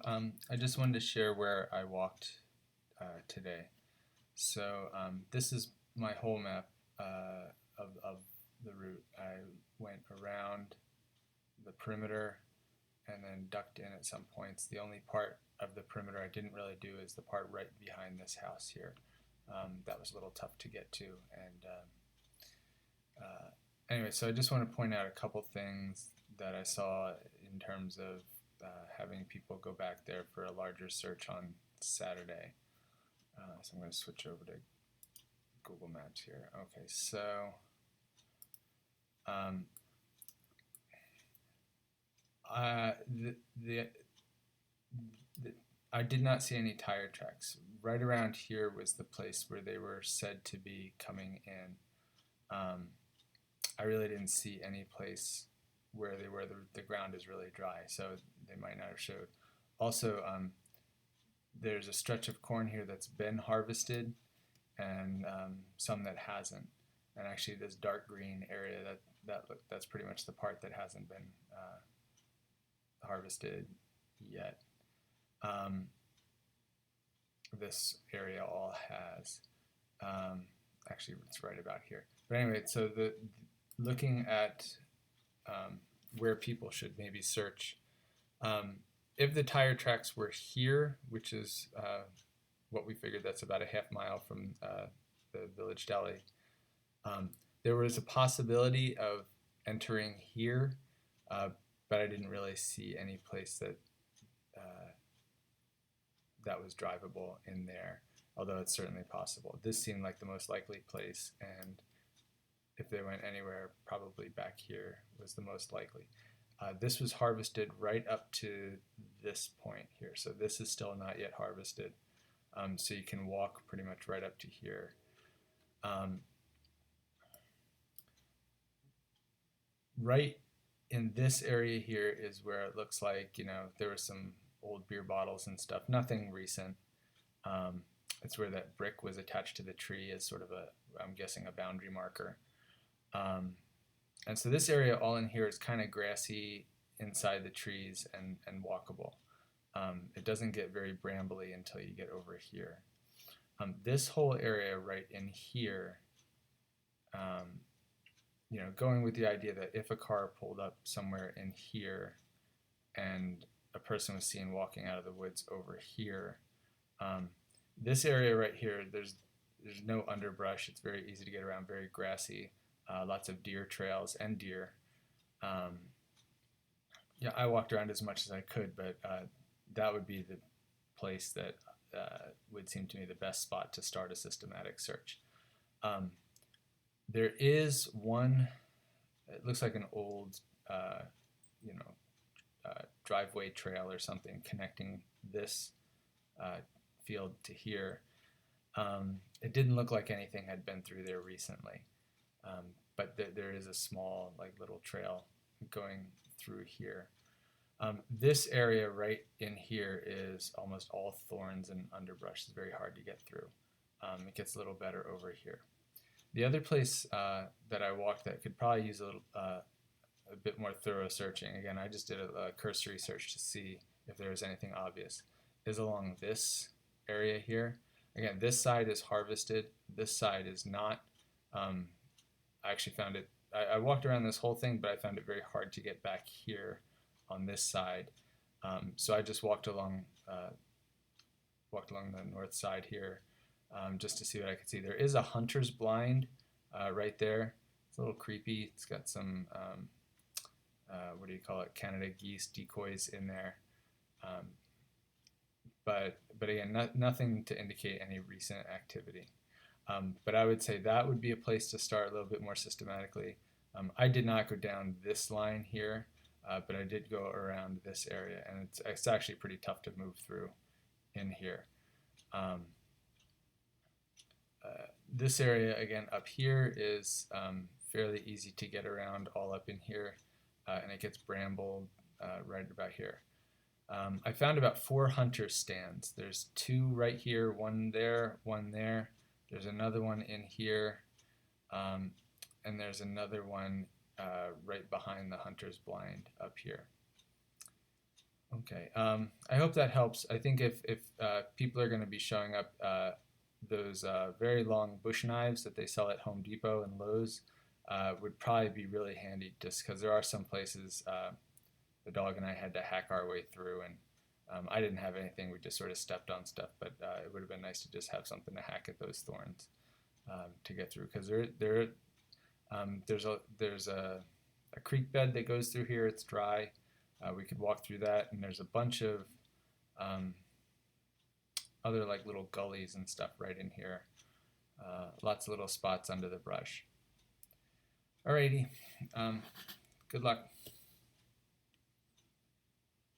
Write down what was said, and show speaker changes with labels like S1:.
S1: I just wanted to share where I walked today. This is my whole map of the route. I went around the perimeter and then ducked in at some points. The only part of the perimeter I didn't really do is the part right behind this house here. That was a little tough to get to. Anyway, so I just want to point out a couple things that I saw in terms of having people go back there for a larger search on Saturday. So I'm going to switch over to Google Maps here. Okay, so um, I did not see any tire tracks. Right around here was the place where they were said to be coming in. I really didn't see any place where they were. The ground is really dry, so they might not have showed. Also, there's a stretch of corn here that's been harvested and some that hasn't. And actually this dark green area, that's pretty much the part that hasn't been harvested yet. This area all has. Actually, it's right about here. But anyway, so looking at where people should maybe search. If the tire tracks were here, which is what we figured, that's about a half mile from the village deli, there was a possibility of entering here, but I didn't really see any place that that was drivable in there, although it's certainly possible. This seemed like the most likely place, and if they went anywhere, probably back here was the most likely. This was harvested right up to this point here, so this is still not yet harvested. So you can walk pretty much right up to here. Right in this area here is where it looks like, there were some old beer bottles and stuff, nothing recent. It's where that brick was attached to the tree as sort of I'm guessing a boundary marker. And so this area all in here is kind of grassy inside the trees and walkable. It doesn't get very brambly until you get over here. This whole area right in here, going with the idea that if a car pulled up somewhere in here and a person was seen walking out of the woods over here, this area right here, there's no underbrush. It's very easy to get around, very grassy. Lots of deer trails and deer. Yeah, I walked around as much as I could, but that would be the place that would seem to me the best spot to start a systematic search. There is one, it looks like an old, driveway trail or something connecting this field to here. It didn't look like anything had been through there recently. But there is a small, little trail going through here. This area right in here is almost all thorns and underbrush. It's very hard to get through. It gets a little better over here. The other place that I walked that could probably use a bit more thorough searching, again, I just did a cursory search to see if there was anything obvious, is along this area here. Again, this side is harvested. This side is not. I actually found it, I walked around this whole thing, but I found it very hard to get back here on this side. So I just walked along the north side here just to see what I could see. There is a hunter's blind right there. It's a little creepy. It's got some, Canada geese decoys in there. But again, nothing to indicate any recent activity. But I would say that would be a place to start a little bit more systematically. I did not go down this line here, but I did go around this area, and it's actually pretty tough to move through in here. This area, again, up here is fairly easy to get around all up in here, and it gets brambled right about here. I found about 4 hunter stands. There's 2 right here, one there, one there. There's another one in here, and there's another one right behind the hunter's blind up here. Okay. I hope that helps. I think if people are going to be showing up, those very long bush knives that they sell at Home Depot and Lowe's would probably be really handy, just because there are some places the dog and I had to hack our way through, and I didn't have anything. We just sort of stepped on stuff, but it would have been nice to just have something to hack at those thorns to get through, because there's a creek bed that goes through here. It's dry. We could walk through that, and there's a bunch of um, other like little gullies and stuff right in here. Lots of little spots under the brush. Alrighty. Good luck.